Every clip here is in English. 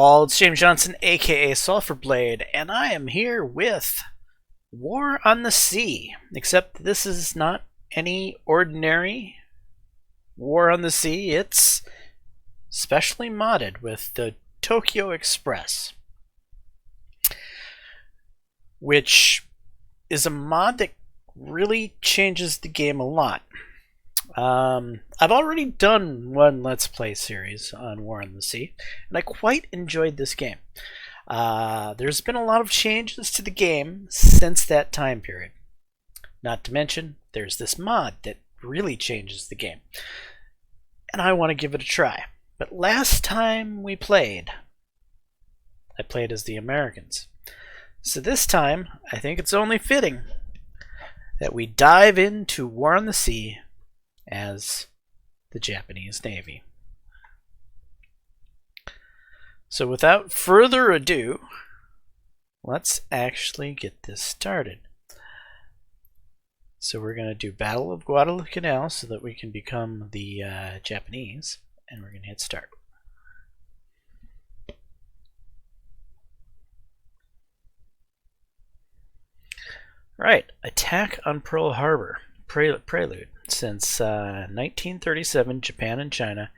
all, it's James Johnson, aka Sulfurblade, and I am here with War on the Sea. Except this is not any ordinary War on the Sea, it's specially modded with the Tokyo Express, which is a mod that really changes the game a lot. I've already done one Let's Play series on War on the Sea, and I quite enjoyed this game. There's been a lot of changes to the game since that time period. Not to mention, there's this mod that really changes the game. And I want to give it a try. But last time we played, I played as the Americans. So this time, I think it's only fitting that we dive into War on the Sea as the Japanese Navy. So without further ado, let's actually get this started. So we're going to do Battle of Guadalcanal so that we can become the Japanese, and we're going to hit start. Right, attack on Pearl Harbor. Prelude. Since 1937, Japan and China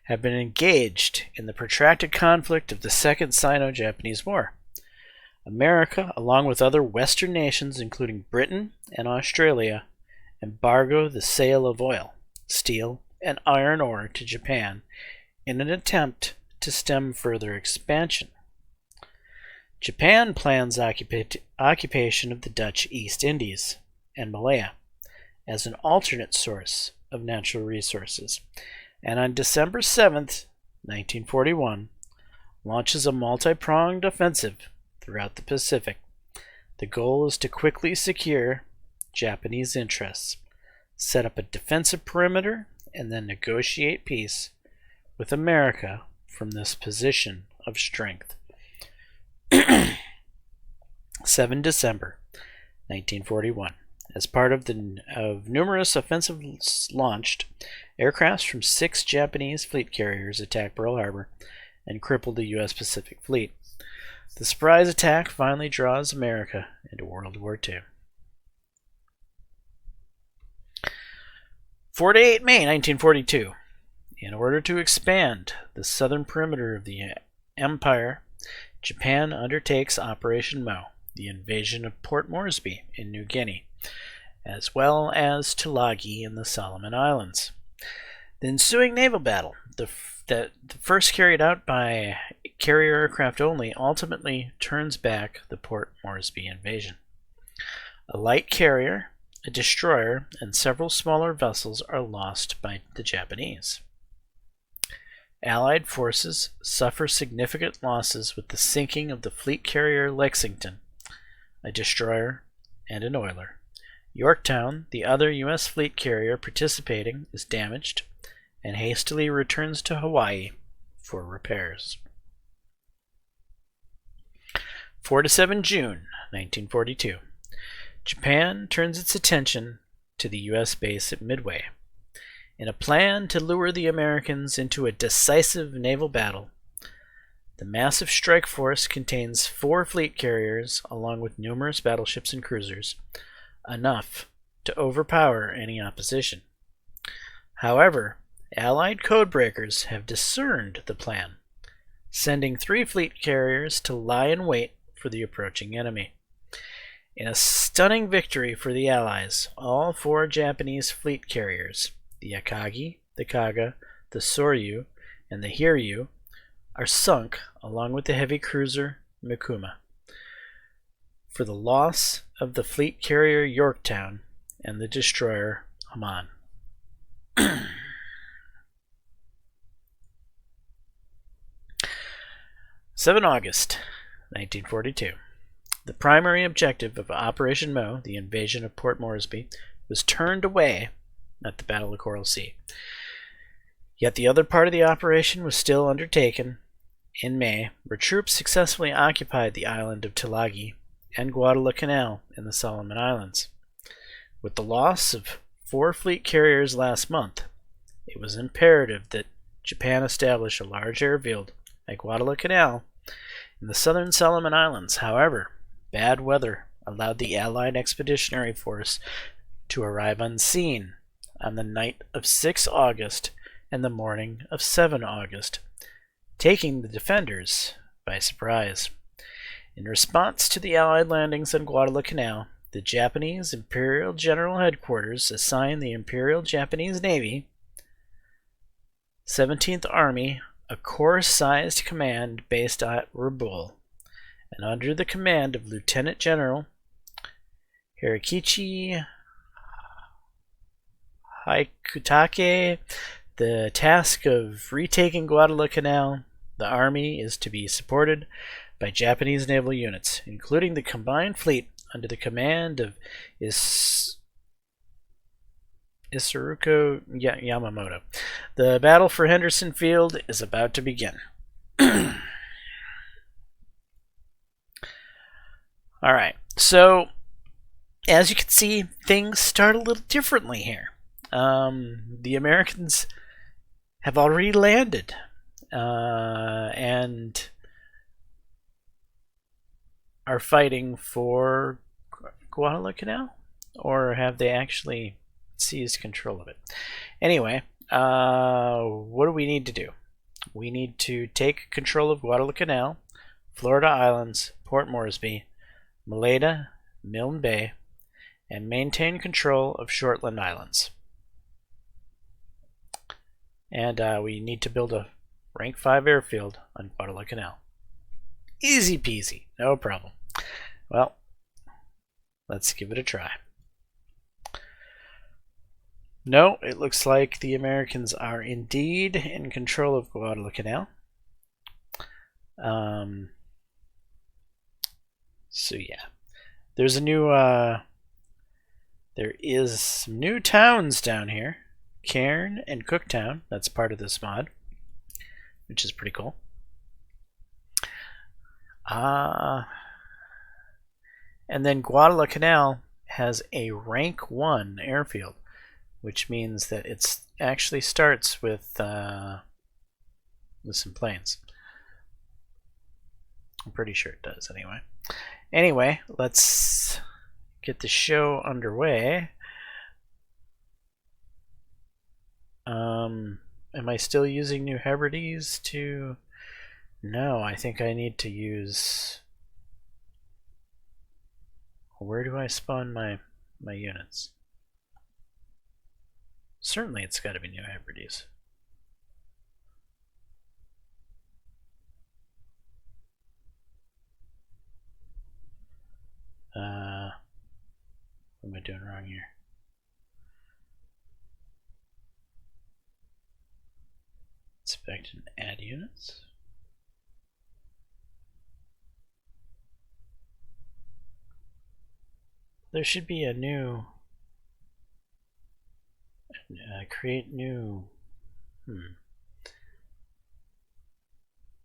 have been engaged in the protracted conflict of the Second Sino-Japanese War. America, along with other Western nations, including Britain and Australia, embargo the sale of oil, steel, and iron ore to Japan in an attempt to stem further expansion. Japan plans occupation of the Dutch East Indies and Malaya as an alternate source of natural resources, and on December 7th, 1941, launches a multi-pronged offensive throughout the Pacific. The goal is to quickly secure Japanese interests, set up a defensive perimeter, and then negotiate peace with America from this position of strength. 7 December 1941. As part of numerous offensives launched, aircrafts from 6 Japanese fleet carriers attacked Pearl Harbor and crippled the U.S. Pacific Fleet. The surprise attack finally draws America into World War II. 4-8 May 1942. In order to expand the southern perimeter of the empire, Japan undertakes Operation Mo, the invasion of Port Moresby in New Guinea, as well as Tulagi in the Solomon Islands. The ensuing naval battle, the first carried out by carrier aircraft only, ultimately turns back the Port Moresby invasion. A light carrier, a destroyer, and several smaller vessels are lost by the Japanese. Allied forces suffer significant losses with the sinking of the fleet carrier Lexington, a destroyer, and an oiler. Yorktown, the other U.S. fleet carrier participating, is damaged and hastily returns to Hawaii for repairs. 4-7 June 1942. Japan turns its attention to the U.S. base at Midway. In a plan to lure the Americans into a decisive naval battle, the massive strike force contains 4 fleet carriers along with numerous battleships and cruisers, enough to overpower any opposition. However, Allied codebreakers have discerned the plan, sending 3 fleet carriers to lie in wait for the approaching enemy. In a stunning victory for the Allies, all 4 Japanese fleet carriers, the Akagi, the Kaga, the Soryu, and the Hiryu, are sunk along with the heavy cruiser Mikuma, for the loss of the fleet carrier Yorktown and the destroyer Haman. 7 August 1942. The primary objective of Operation Mo, the invasion of Port Moresby, was turned away at the Battle of Coral Sea. Yet the other part of the operation was still undertaken in May, where troops successfully occupied the island of Tulagi and Guadalcanal in the Solomon Islands. With the loss of 4 fleet carriers last month, it was imperative that Japan establish a large airfield at Guadalcanal in the southern Solomon Islands. However, bad weather allowed the Allied Expeditionary Force to arrive unseen on the night of 6 August and the morning of 7 August, taking the defenders by surprise. In response to the Allied landings on Guadalcanal, the Japanese Imperial General Headquarters assigned the Imperial Japanese Navy 17th Army a corps-sized command based at Rabaul, and under the command of Lieutenant General Hirokichi Haikutake, the task of retaking Guadalcanal. The army is to be supported by Japanese naval units, including the combined fleet under the command of Issaruko Yamamoto. The battle for Henderson Field is about to begin. Alright, so as you can see, things start a little differently here. The Americans have already landed, and are fighting for Guadalcanal, or have they actually seized control of it? Anyway, what do we need to do? We need to take control of Guadalcanal, Florida Islands, Port Moresby, Maleta, Milne Bay, and maintain control of Shortland Islands. And we need to build a rank 5 airfield on Guadalcanal. Easy peasy, no problem. Well, let's give it a try. No, it looks like the Americans are indeed in control of Guadalcanal. So yeah, there's a new, there is some new towns down here. Cairn and Cooktown, that's part of this mod, which is pretty cool. And then Guadalcanal has a rank 1 airfield, which means that it actually starts with some planes. I'm pretty sure it does anyway. Anyway, let's get the show underway. Am I still using New Hebrides to... No, I think I need to use... Where do I spawn my units? Certainly it's got to be New Hebrides. What am I doing wrong here? Inspect and add units. There should be a new create new. Do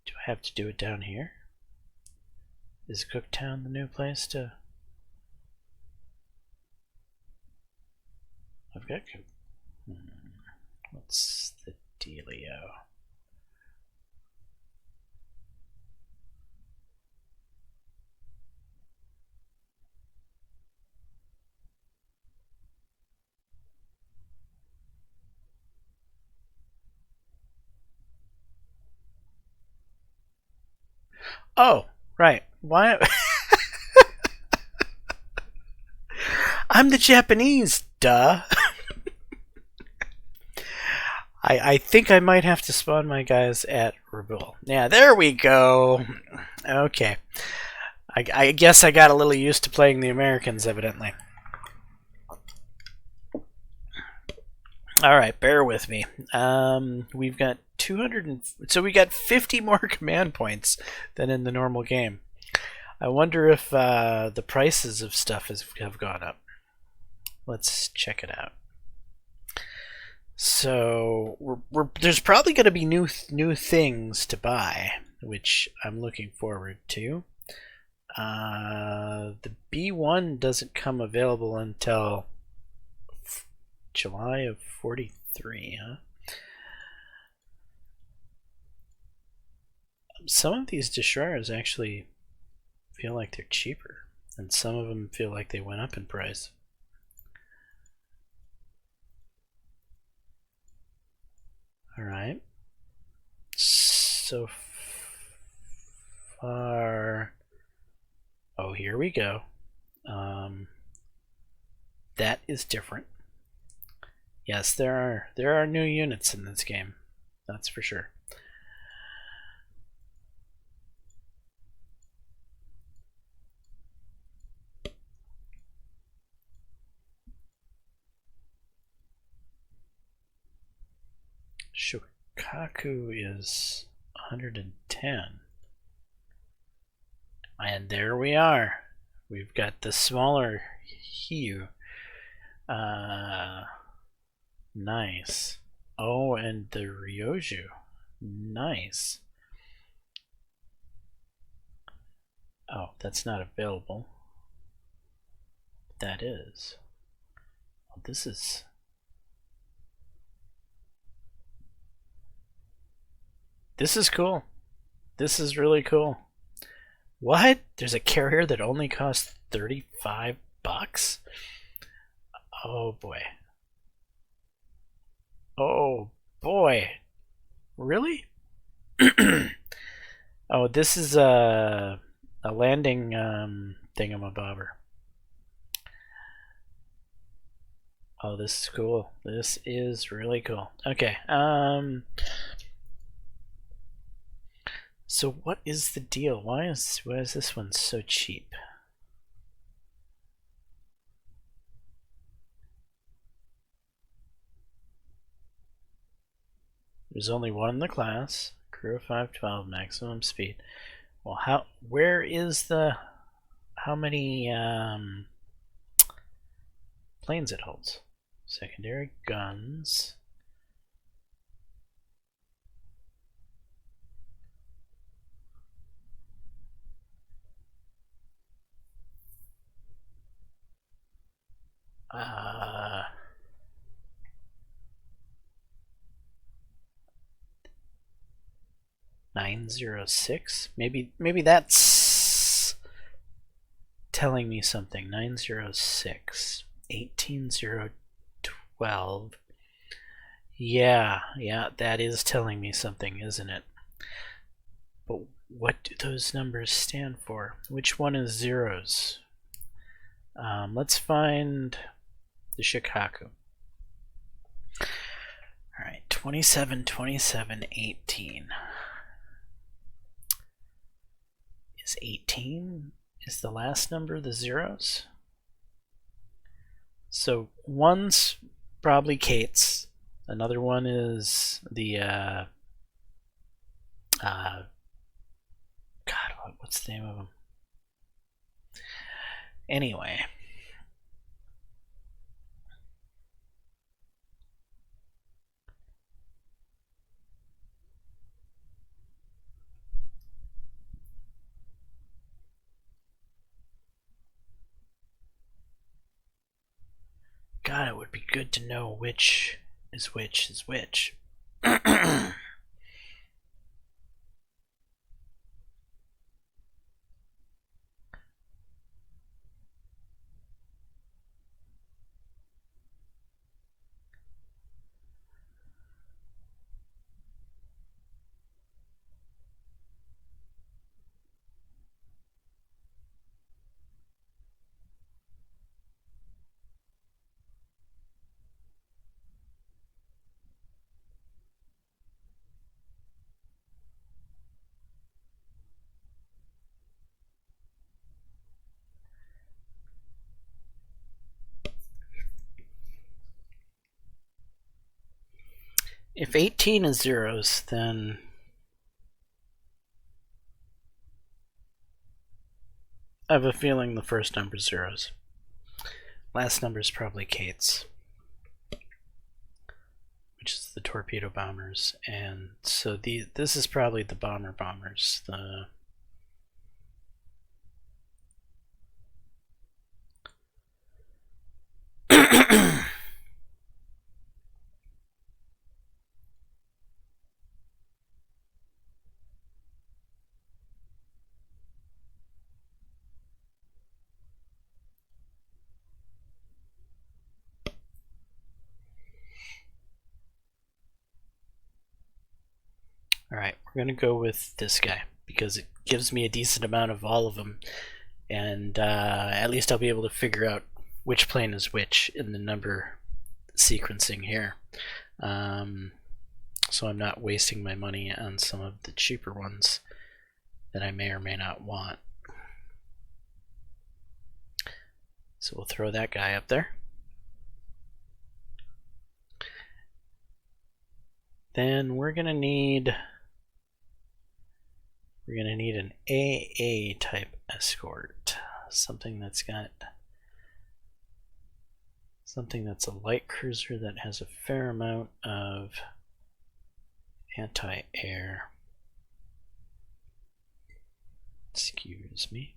I have to do it down here? Is Cooktown the new place to? I've got. What's the dealio? Oh, right. Why? I'm the Japanese, duh. I think I might have to spawn my guys at Rabaul. Yeah, there we go. Okay. I guess I got a little used to playing the Americans, evidently. Alright, bear with me. We've got 200 so we got 50 more command points than in the normal game. I wonder if the prices of stuff have gone up. Let's check it out. So there's probably going to be new things to buy, which I'm looking forward to. The B1 doesn't come available until July of 43, huh? Some of these destroyers actually feel like they're cheaper, and some of them feel like they went up in price. All right. So far, oh, here we go. That is different. Yes, there are new units in this game. That's for sure. Shokaku is 110. And there we are. We've got the smaller Hiyu. Nice. Oh, and the Ryoju. Nice. Oh, that's not available. That is. Oh, this is... This is cool. This is really cool. What? There's a carrier that only costs 35 bucks? Oh boy. Oh boy. Really? Oh, this is a landing thingamabobber. Oh, this is cool. This is really cool. Okay. So what is the deal? Why is this one so cheap? There's only one in the class. Crew of 512, maximum speed. Well, where is the... How many planes it holds? Secondary guns. Uh... 906? Maybe that's telling me something. 906. 18012. Yeah, that is telling me something, isn't it? But what do those numbers stand for? Which one is zeros? Let's find the Shokaku. Alright, 27, 27, 18. Is 18 is the last number the zeros? So one's probably Kate's. Another one is the God, what's the name of them? Anyway. God, it would be good to know which is which is which. If 18 is zeros, then I have a feeling the first number is zeros. Last number is probably Kate's, which is the torpedo bombers, and so this is probably the bomber bombers. The Alright, we're going to go with this guy because it gives me a decent amount of all of them, and at least I'll be able to figure out which plane is which in the number sequencing here. So I'm not wasting my money on some of the cheaper ones that I may or may not want. So we'll throw that guy up there. Then we're gonna need an AA type escort, something that's a light cruiser that has a fair amount of anti-air. Excuse me.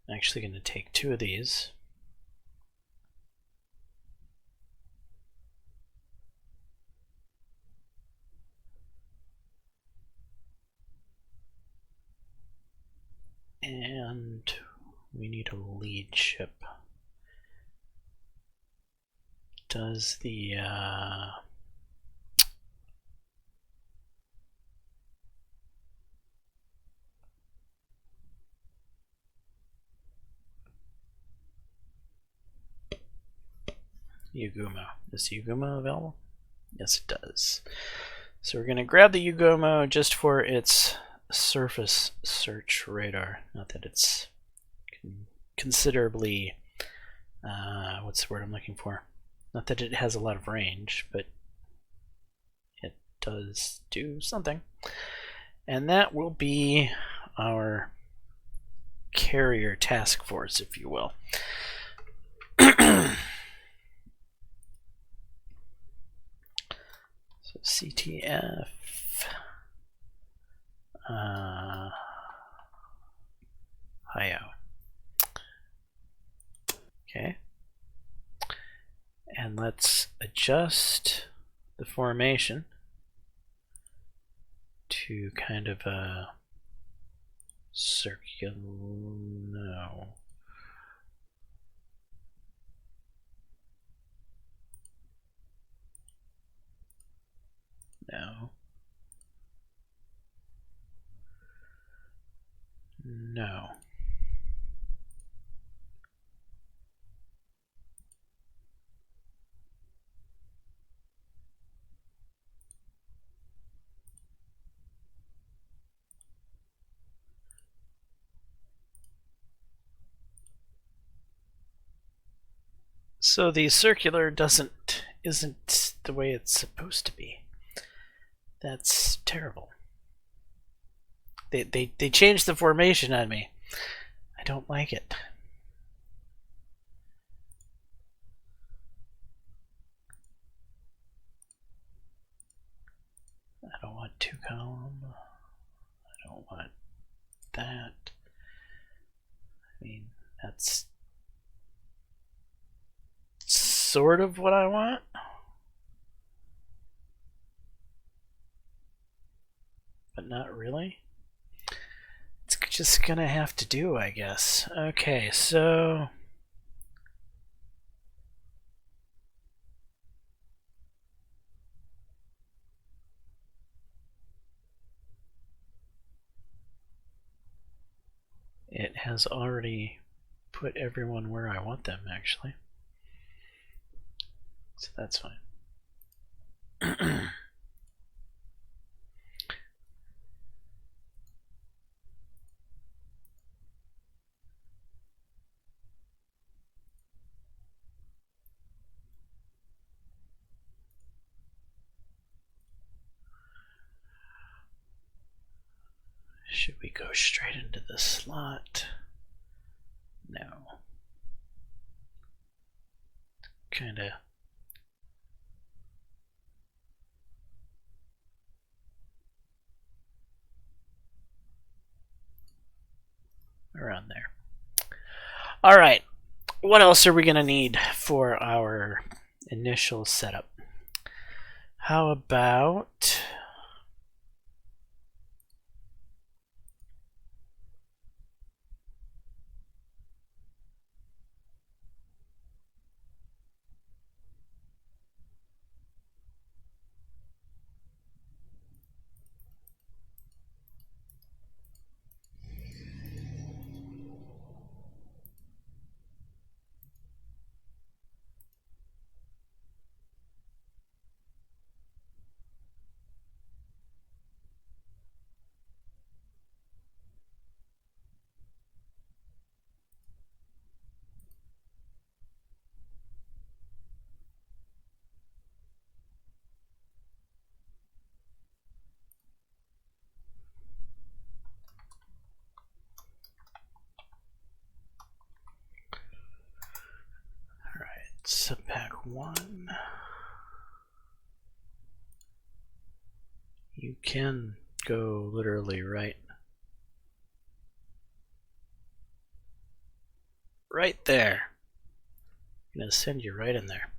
I'm actually going to take 2 of these. And we need a lead ship. Does the Yugumo. Is Yugumo available? Yes, it does. So we're going to grab the Yugumo just for its surface search radar. Not that it's considerably, what's the word I'm looking for? Not that it has a lot of range, but it does do something. And that will be our carrier task force, if you will. So CTF. Hi-yo. Okay. And let's adjust the formation to kind of a circular. No. No. No. So the circular isn't the way it's supposed to be. That's terrible. They changed the formation on me. I don't like it. I don't want 2 column. I don't want that. I mean, that's sort of what I want. But not really. It's just gonna have to do, I guess. Okay, so it has already put everyone where I want them, actually. So that's fine. Should we go straight into the slot? No. Kinda. Around there. All right. what else are we going to need for our initial setup? How about... Pack 1. You can go literally right there. I'm going to send you right in there.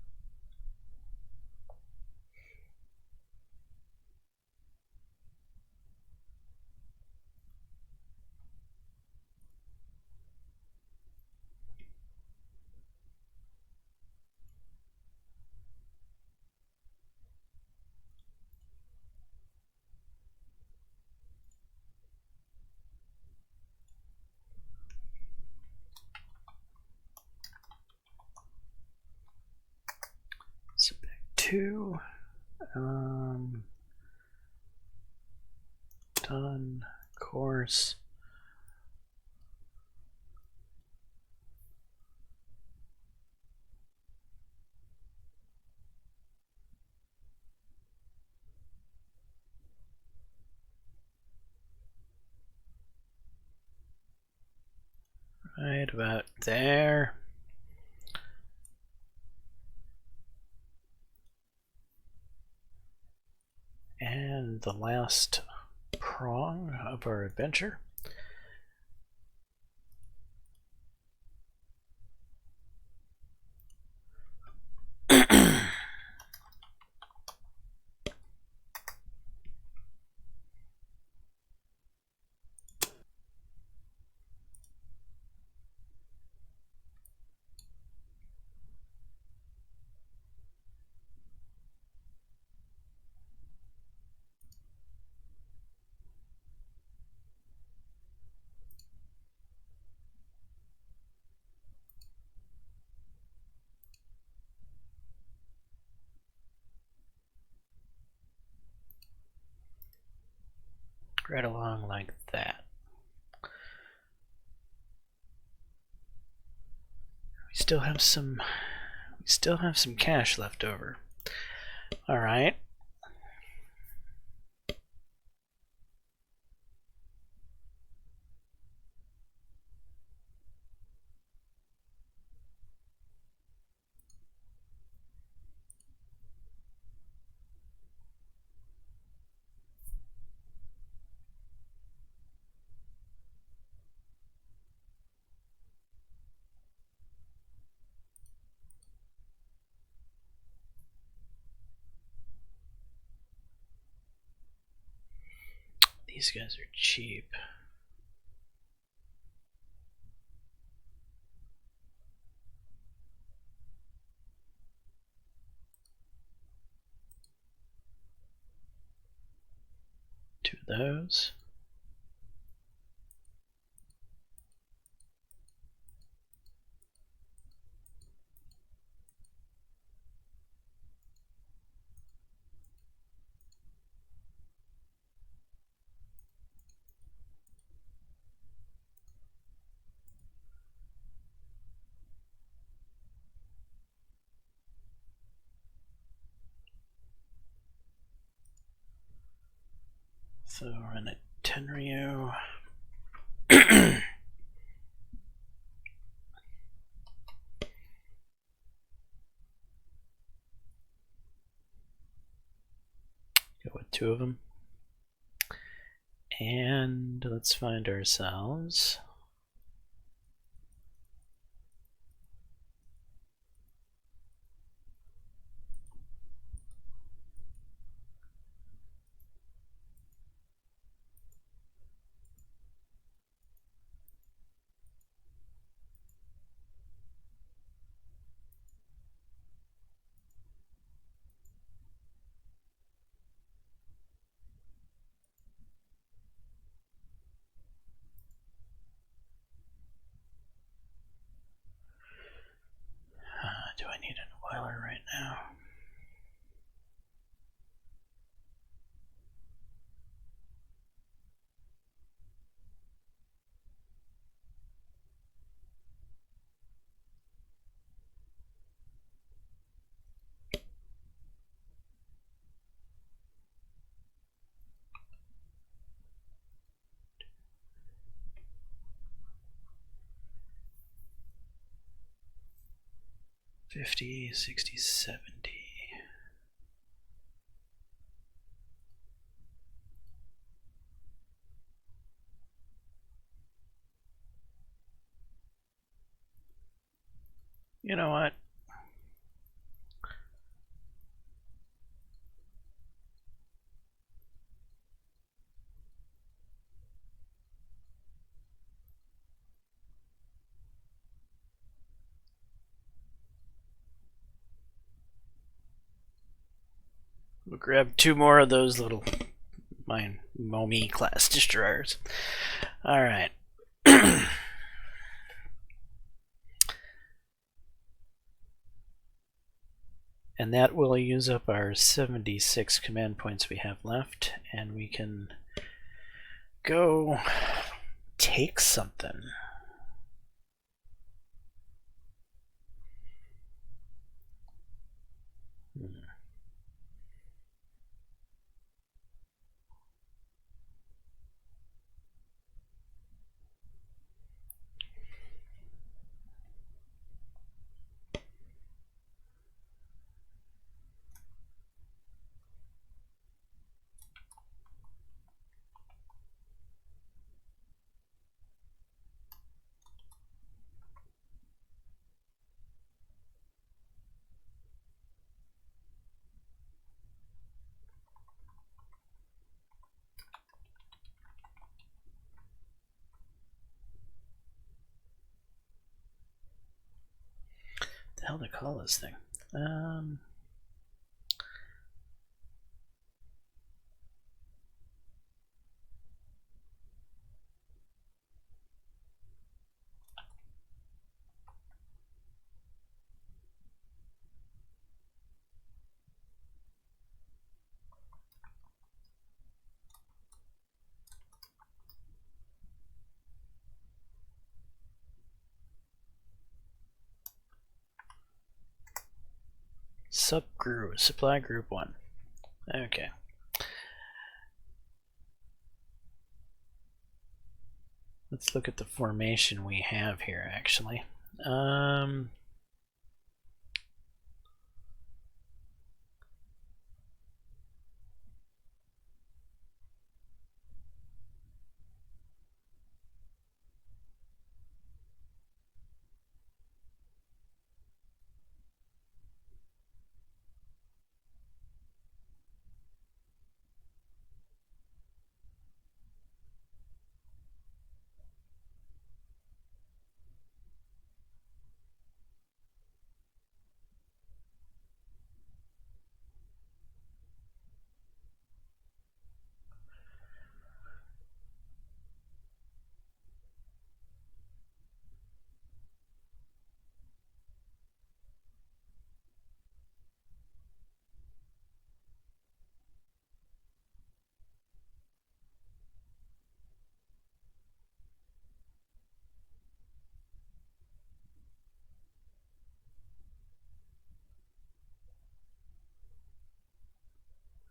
So back 2. Done. Course. Right about there. And the last prong of our adventure. Right along like that. We still have some cash left over. All right. These guys are cheap. Two of those. So we're in a Tenryu. Go with two of them. And let's find ourselves 50, 60, 70. You know what? We'll grab 2 more of those little Momi class destroyers. Alright. And that will use up our 76 command points we have left, and we can go take something. The hell to call this thing? Subgroup, supply group 1. Okay. Let's look at the formation we have here, actually.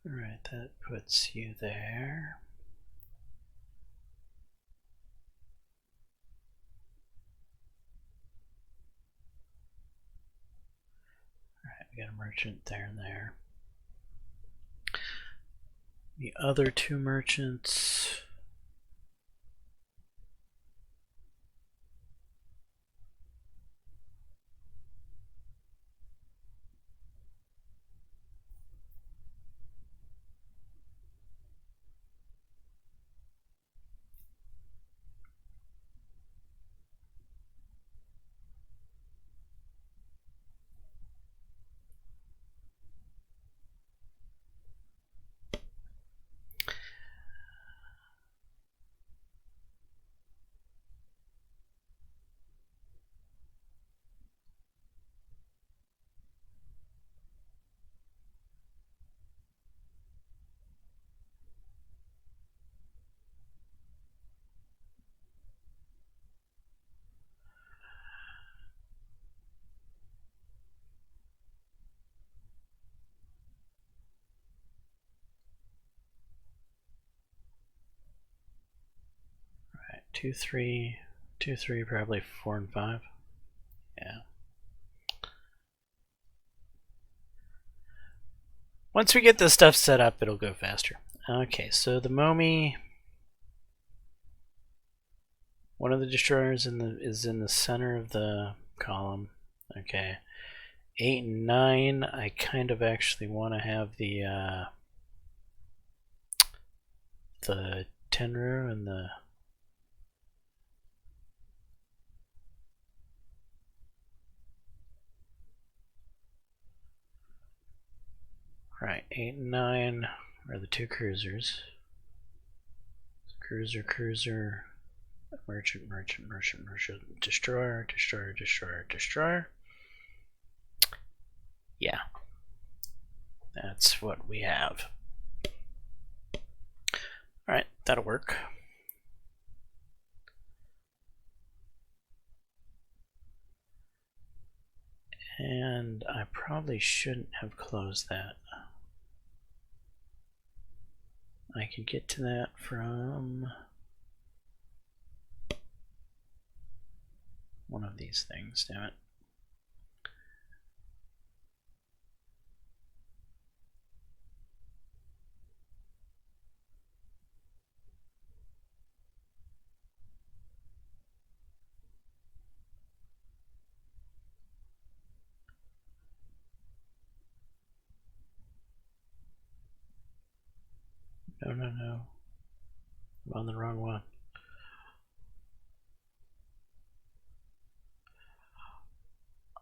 Alright, that puts you there. Alright, we got a merchant there and there. The other 2 merchants. Alright, 2, 3, 2, 3, probably 4 and 5. Yeah. Once we get this stuff set up, it'll go faster. Okay, so the Momi, one of the destroyers is in the center of the column. Okay, 8 and 9. I kind of actually want to have the Tenru and the right. 8 and 9 are the two cruisers. Cruiser, cruiser, merchant, merchant, merchant, merchant, destroyer, destroyer, destroyer, destroyer. Yeah, that's what we have. Alright, that'll work. And I probably shouldn't have closed that. I could get to that from one of these things, damn it. No, no, no. I'm on the wrong one.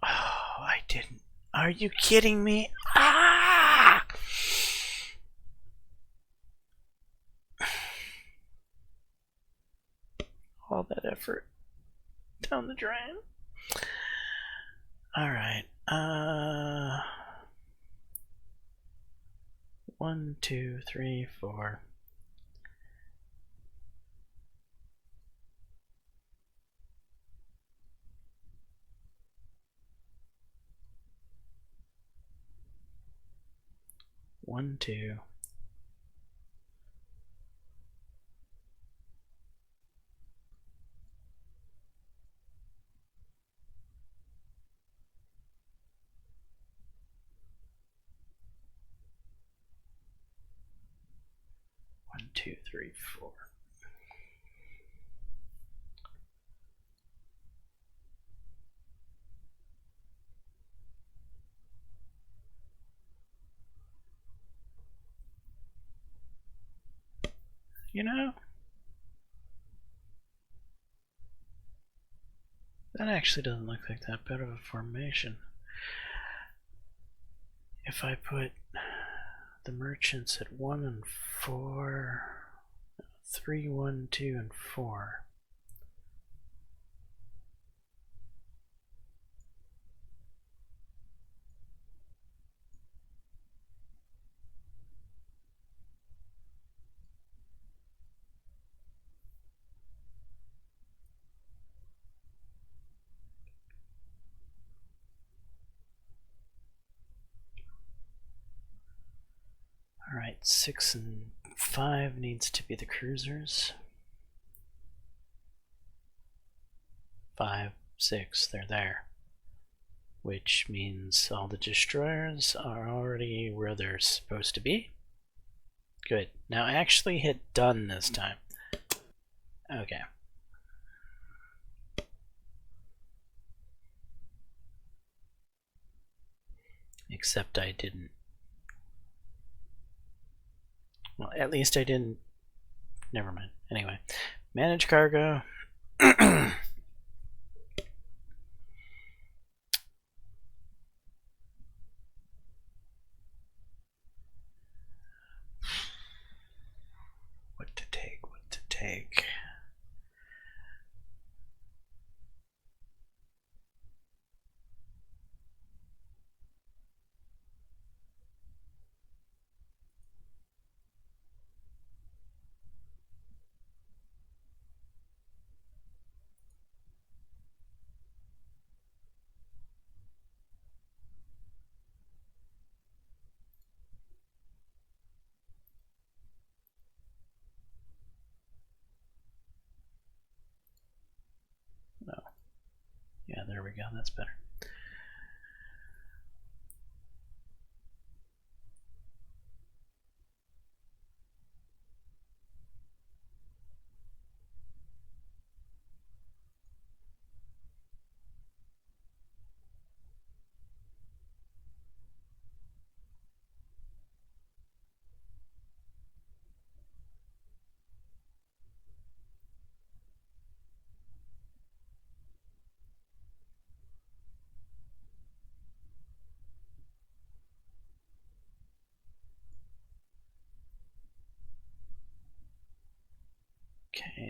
Oh, I didn't. Are you kidding me? Ah! All that effort down the drain. Alright. 1, 2, 3, 4. One, two. One, two, three, four. You know, that actually doesn't look like that bad of a formation. If I put the merchants at 1 and 4, 3, 1, 2, and 4. Alright, 6 and 5 needs to be the cruisers. 5, 6, they're there. Which means all the destroyers are already where they're supposed to be. Good. Now actually hit done this time. Okay. Except I didn't. Well, at least I didn't. Never mind. Anyway, manage cargo. What to take? What to take? No. Yeah, there we go. That's better.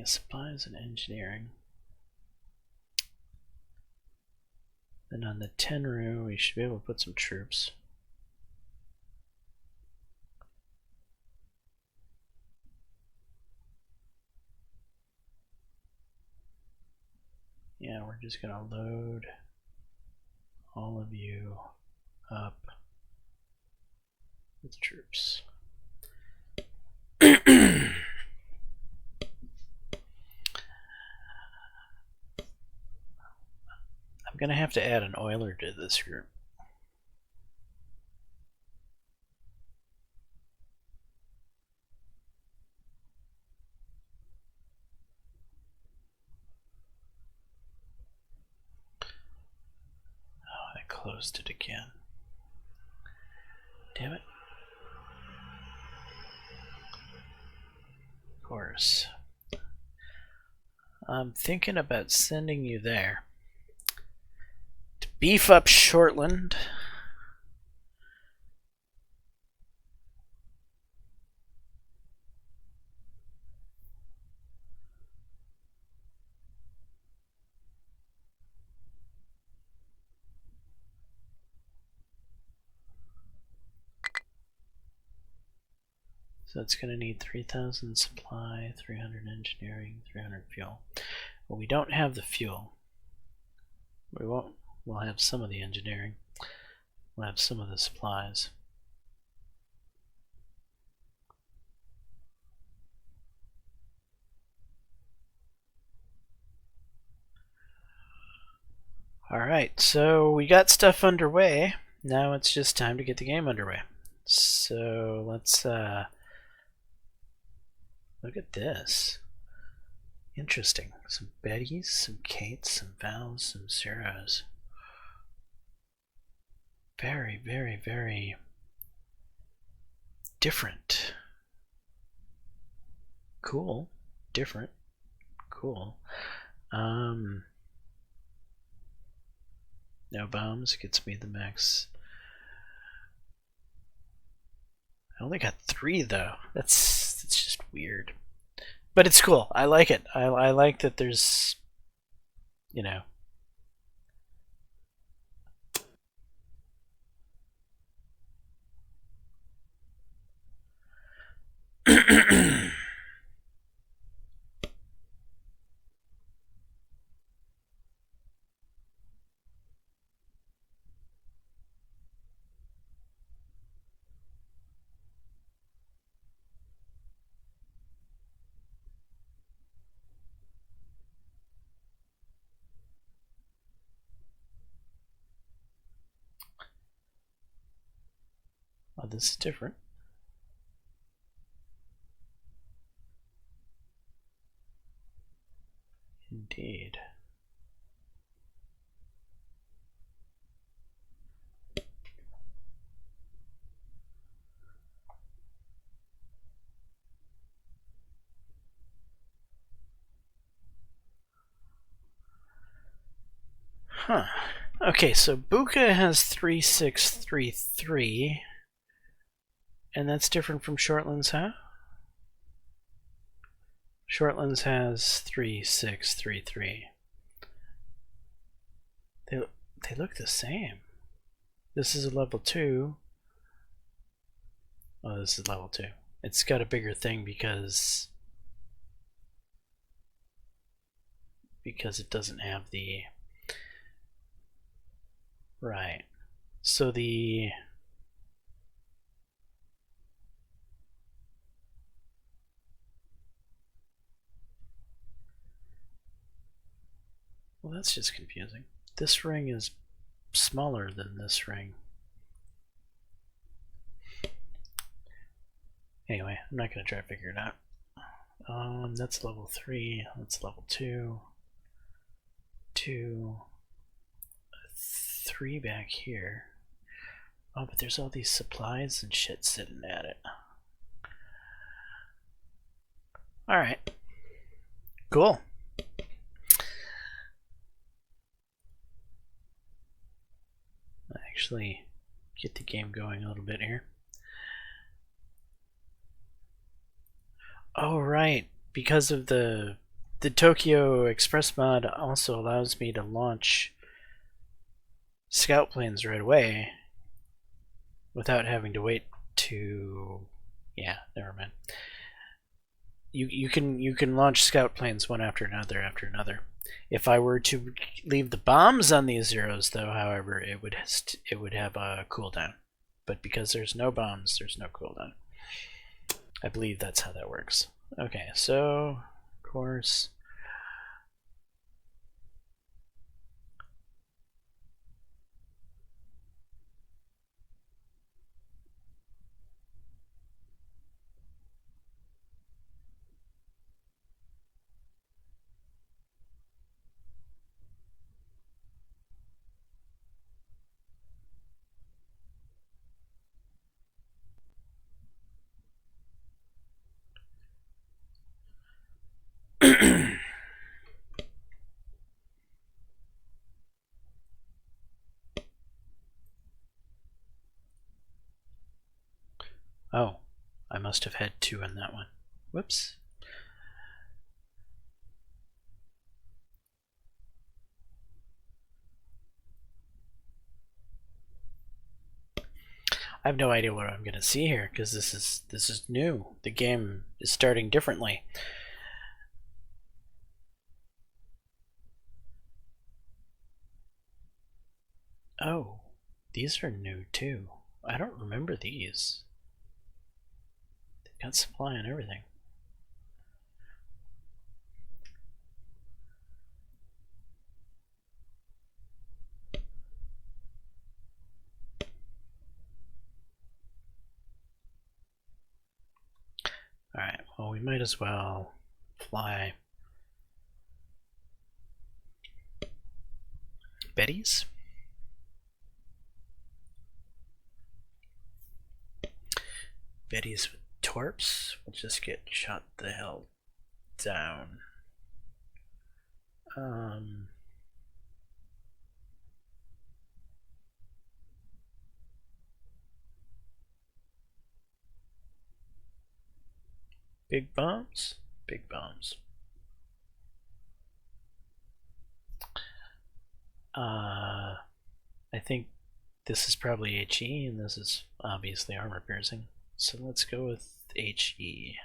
Okay, supplies and engineering. Then on the Tenru, we should be able to put some troops. Yeah, we're just gonna load all of you up with troops. I'm gonna have to add an oiler to this group. Oh, I closed it again. Damn it. Of course. I'm thinking about sending you there to beef up Shortland. So it's going to need 3,000 supply, 300 engineering, 300 fuel. Well, we don't have the fuel. We won't. We'll have some of the engineering. We'll have some of the supplies. Alright, so we got stuff underway. Now it's just time to get the game underway. So let's look at this. Interesting. Some Bettys, some Kates, some Vals, some Zeros. Very, very, very different. Cool. Different. Cool. No bombs gets me the max. I only got 3 though. That's just weird. But it's cool. I like it. I like that there's, you know. Oh, this is different. Indeed. Huh. Okay, so Buka has 3633. And that's different from Shortlands, huh? Shortlands has 3633. They look the same. This is a level 2. Oh, this is level 2. It's got a bigger thing because it doesn't have the right. So the well, that's just confusing. This ring is smaller than this ring. Anyway, I'm not going to try to figure it out. That's level 3. That's level 2. 2. 3 back here. Oh, but there's all these supplies and shit sitting at it. Alright. Cool. Actually get the game going a little bit here. Oh, right. Because of the the Tokyo Express mod also allows me to launch scout planes right away without having to wait to... Yeah, never mind. You can launch scout planes one after another after another. If I were to leave the bombs on these zeros, though, however, it would have a cooldown. But because there's no bombs, there's no cooldown. I believe that's how that works. Okay, so of course. Oh, I must have had 2 in that one. Whoops. I have no idea what I'm going to see here because this is new. The game is starting differently. Oh, these are new too. I don't remember these. They've got supply and everything. Alright, well, we might as well fly Betty's. Betty's with torps. We'll just get shot the hell down. Big bombs? Big bombs. I think this is probably HE, and this is obviously armor piercing. So let's go with HE.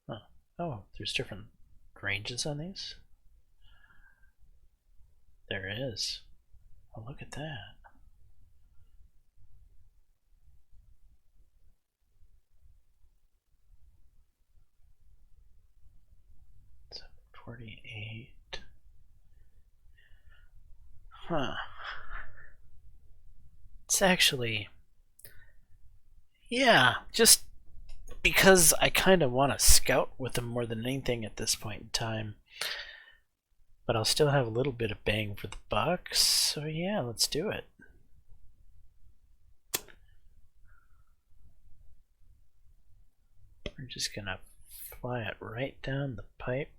Huh. Oh, there's different ranges on these? There is. Oh, look at that. So 48. Huh. It's actually... Yeah, just because I kind of want to scout with them more than anything at this point in time. But I'll still have a little bit of bang for the buck, so yeah, let's do it. We're just gonna fly it right down the pipe.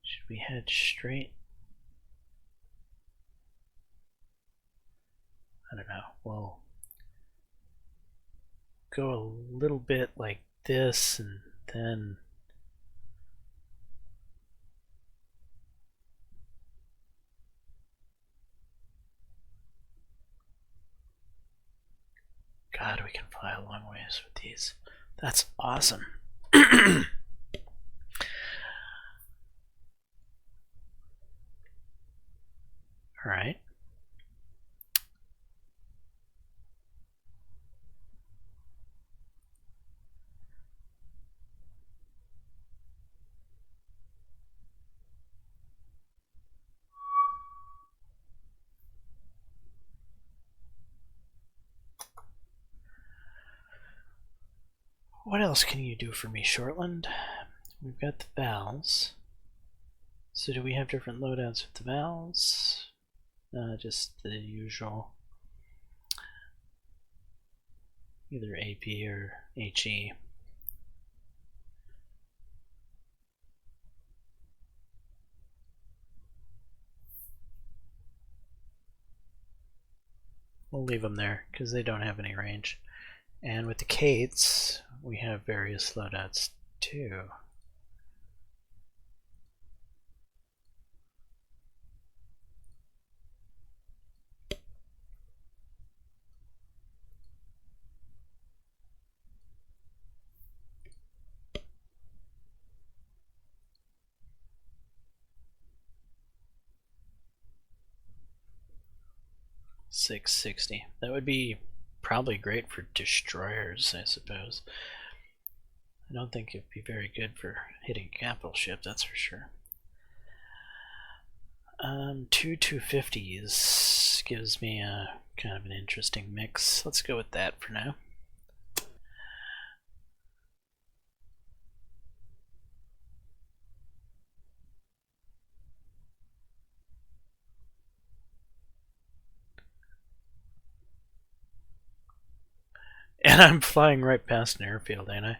Should we head straight? I don't know. We'll go a little bit like this and then God, we can fly a long ways with these. That's awesome. All right. What else can you do for me, Shortland? We've got the valves. So do we have different loadouts with the valves? Just the usual. Either AP or HE. we'll leave them there because they don't have any range. And with the Kates, we have various loadouts too. $660. That would be probably great for destroyers, I suppose. I don't think it'd be very good for hitting a capital ship, that's for sure. Two 250s gives me a kind of an interesting mix. Let's go with that for now. And I'm flying right past an airfield, ain't I?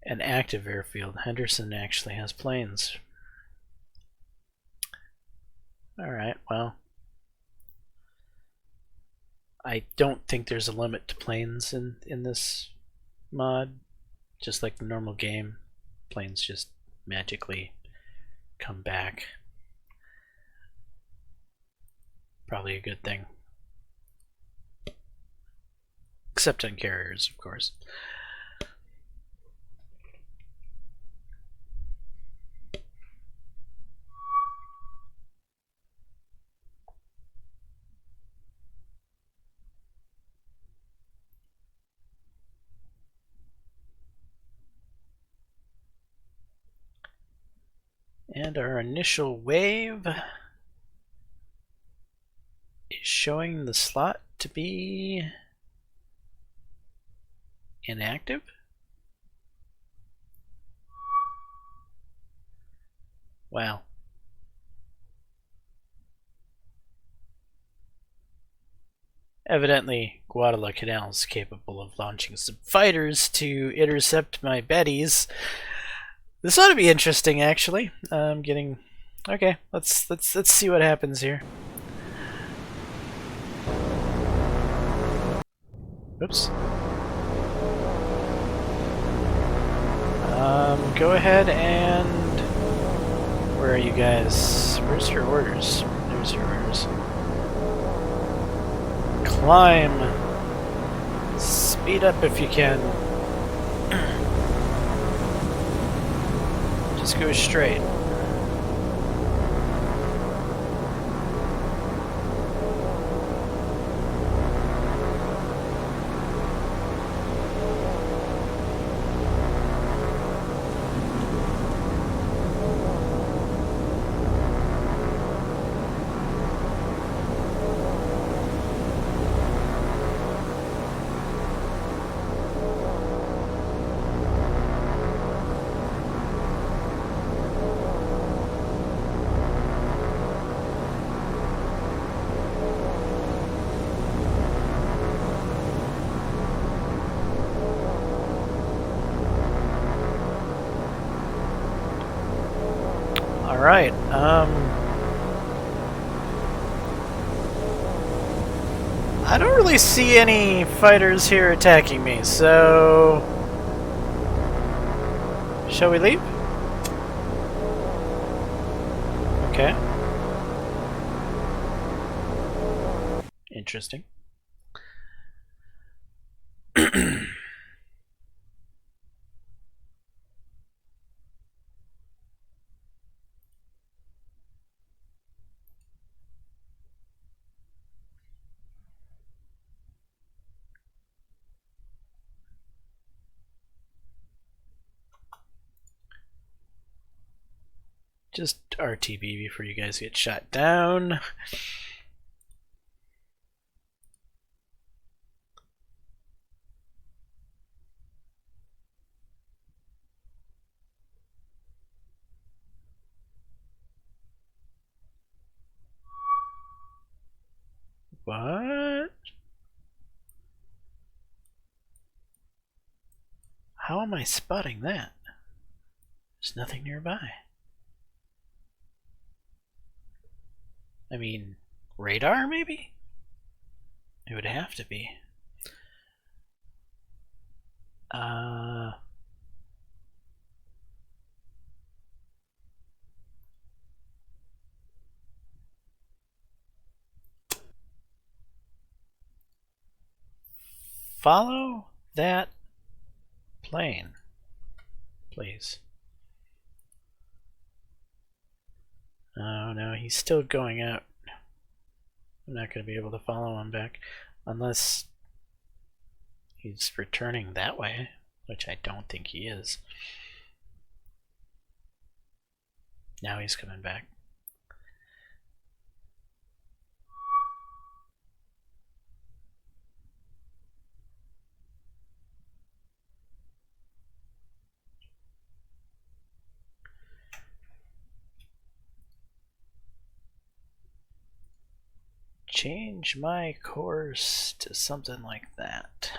An active airfield. Henderson actually has planes. Alright, well. I don't think there's a limit to planes in this mod. Just like the normal game, planes just magically come back. Probably a good thing. Except on carriers, of course. And our initial wave is showing the slot to be inactive. Wow. Evidently, Guadalcanal is capable of launching some fighters to intercept my Bettys. This ought to be interesting, actually. I'm getting okay. Let's see what happens here. Oops. Go ahead and where are you guys? Where's your orders? There's your orders. Climb. Speed up if you can. Just go straight. Alright, I don't really see any fighters here attacking me, so shall we leave? Okay. Interesting. Just RTB before you guys get shot down. What? How am I spotting that? There's nothing nearby. I mean, radar maybe? It would have to be. Follow that plane, please. Oh no, he's still going out. I'm not going to be able to follow him back unless he's returning that way, which I don't think he is. Now he's coming back. Change my course to something like that.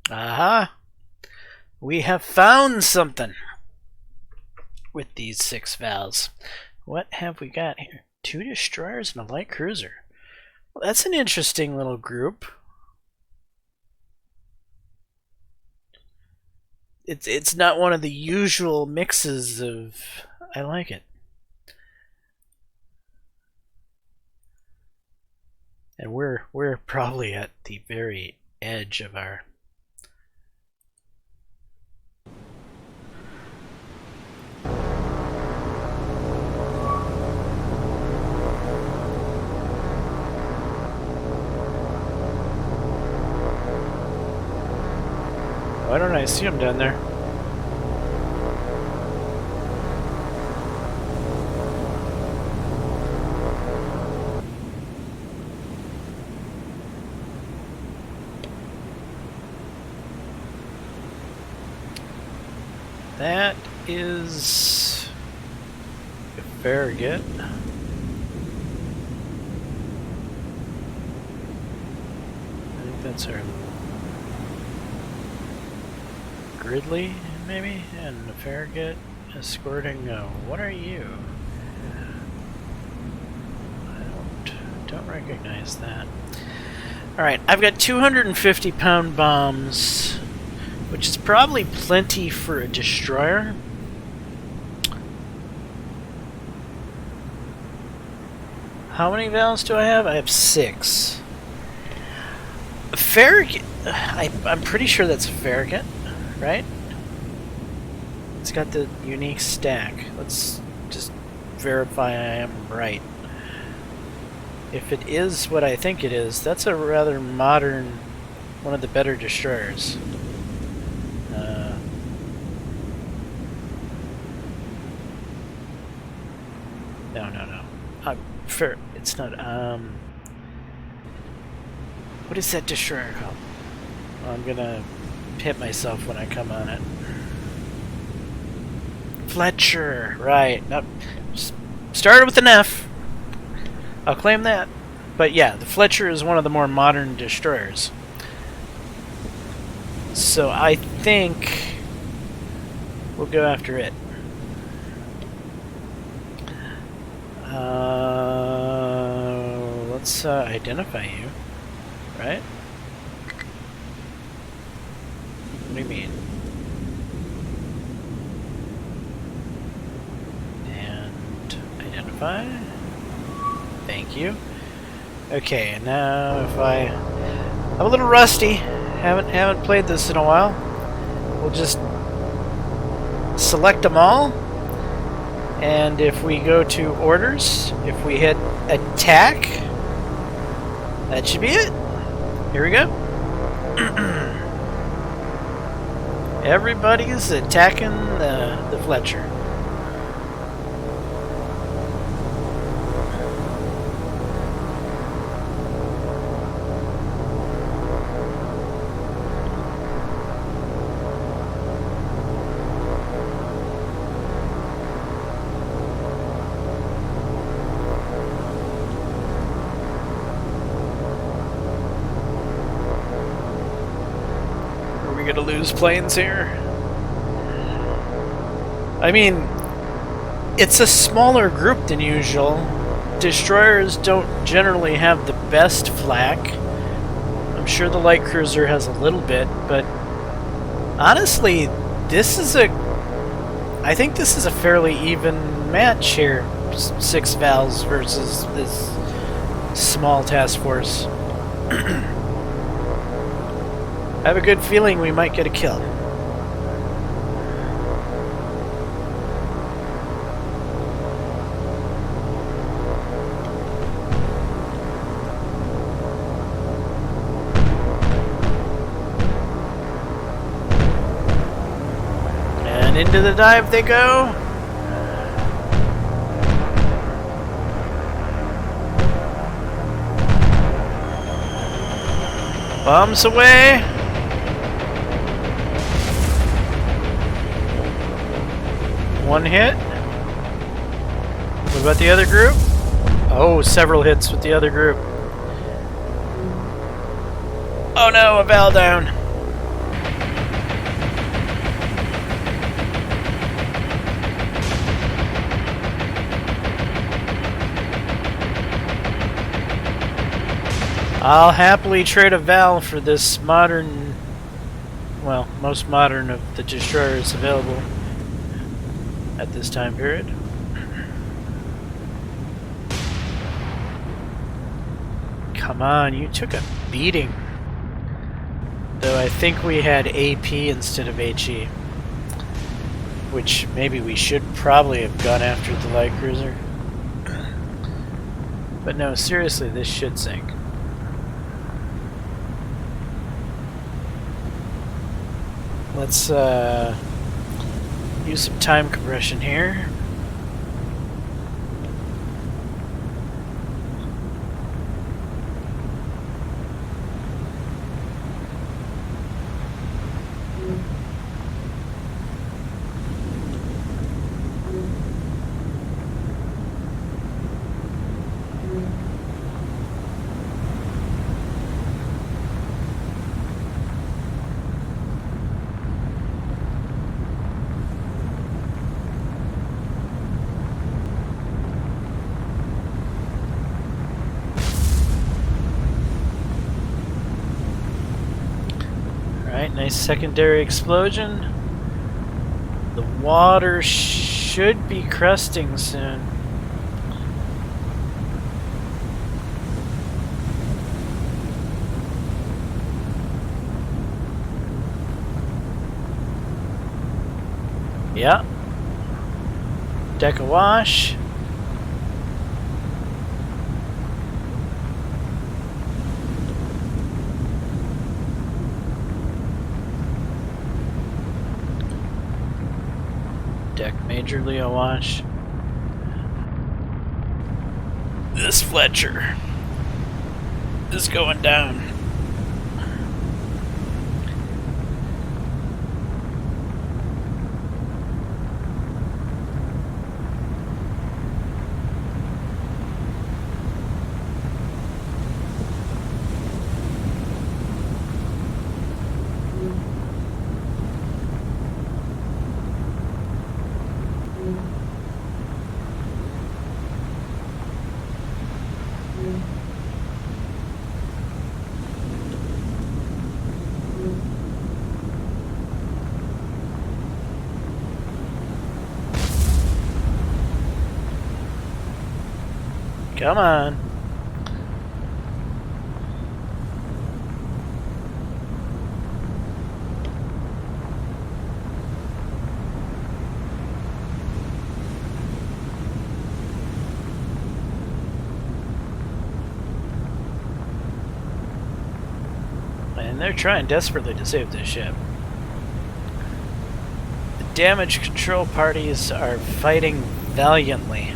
Aha! We have found something with these 6 valves. What have we got here? 2 destroyers and a light cruiser. Well, that's an interesting little group. It's not one of the usual mixes of... I like it. And we're probably at the very edge of our... Why don't I see him down there? That is a farragut. I think that's our Gridley, maybe, and a farragut escorting. What are you? I don't recognize that. All right, I've got 250-pound bombs, which is probably plenty for a destroyer. How many valves do I have? I have 6. A farragut. I'm pretty sure that's a farragut. Right? It's got the unique stack. Let's just verify I am right. If it is what I think it is, that's a rather modern, one of the better destroyers. No. It's not, what is that destroyer called? Well, I'm gonna hit myself when I come on it. Fletcher, right. Started with an F. I'll claim that. But yeah, the Fletcher is one of the more modern destroyers. So I think we'll go after it. Let's identify you, right? What do you mean? And identify. Thank you. Okay, now if I'm a little rusty. Haven't played this in a while. we'll just select them all. And if we go to orders, if we hit attack, that should be it. Here we go. Everybody's attacking the Fletcher. Gonna lose planes here. I mean, it's a smaller group than usual. Destroyers don't generally have the best flak. I'm sure the light cruiser has a little bit, but honestly, I think this is a fairly even match here. 6 Vals versus this small task force. I have a good feeling we might get a kill. And into the dive they go. Bombs away. One hit. What about the other group? Oh, several hits with the other group. Oh no, a Val down. I'll happily trade a Val for this modern, well, most modern of the destroyers available at this time period. Come on, you took a beating. Though I think we had AP instead of HE, which maybe we should probably have gone after the light cruiser. But no, seriously, this should sink. Let's use some time compression here. Nice secondary explosion. The water should be crusting soon. Yeah. Deck awash. Deck majorly awash. This Fletcher is going down. Come on. and they're trying desperately to save this ship. The damage control parties are fighting valiantly.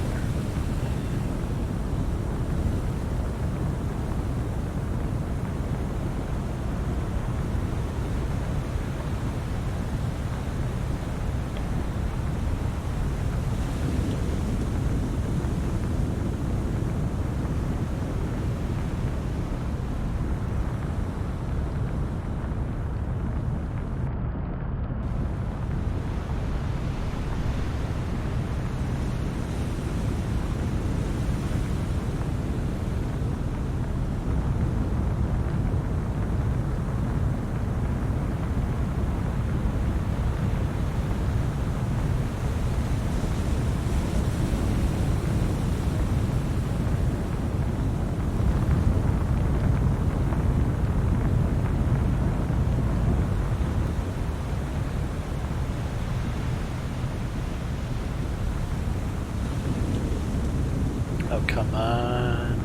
Oh, come on.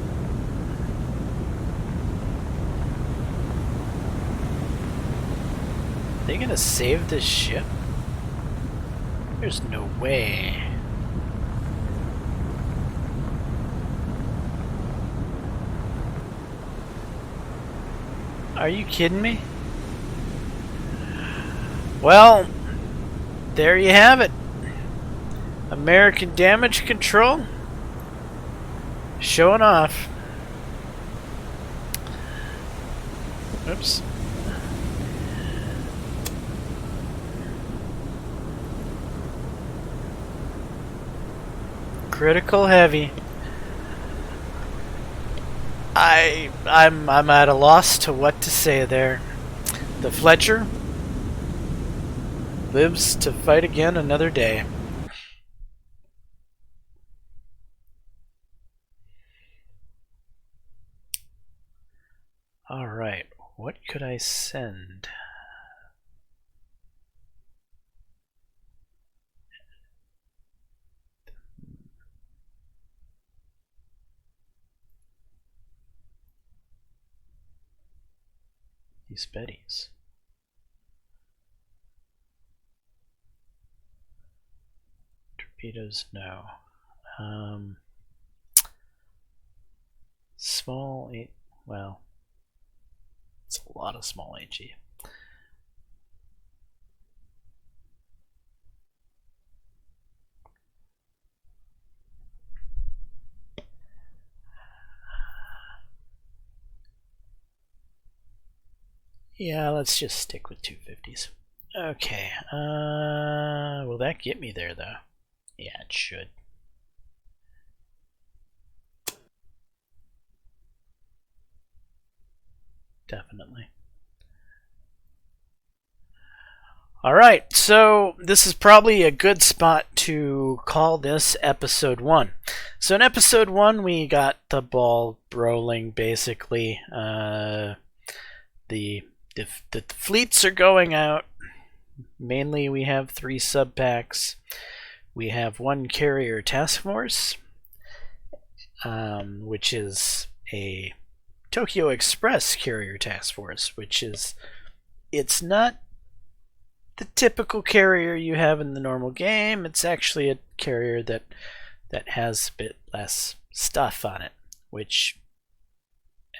Are they gonna save this ship? There's no way. Are you kidding me? Well, there you have it. American damage control. Showing off. Oops. Critical heavy. I'm at a loss to what to say there. The Fletcher lives to fight again another day. Alright, what could I send? These Betties. Torpedoes, no. Small, well, it's a lot of small HE. Yeah, let's just stick with 250s. Okay, will that get me there though? Yeah, it should. Definitely. Alright, so this is probably a good spot to call this episode 1. So in episode 1 we got the ball rolling basically. The fleets are going out. Mainly we have 3 subpacks. We have 1 carrier task force, which is a Tokyo Express carrier task force, which is, it's not the typical carrier you have in the normal game. It's actually a carrier that has a bit less stuff on it, which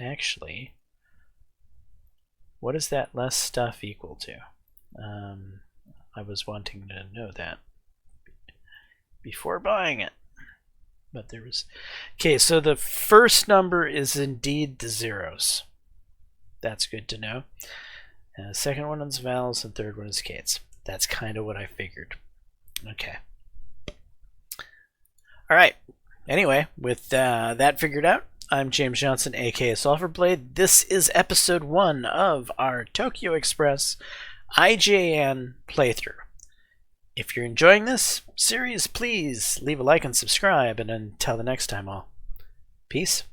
actually, what is that less stuff equal to? I was wanting to know that before buying it, but there was, okay, so the first number is indeed the zeros. That's good to know. The second one is vowels, and third one is Kates. That's kind of what I figured. Okay. All right. Anyway, with that figured out, I'm James Johnson, aka Sulfurblade. This is episode 1 of our Tokyo Express IJN playthrough. If you're enjoying this series, please leave a like and subscribe, and until the next time, all. Peace.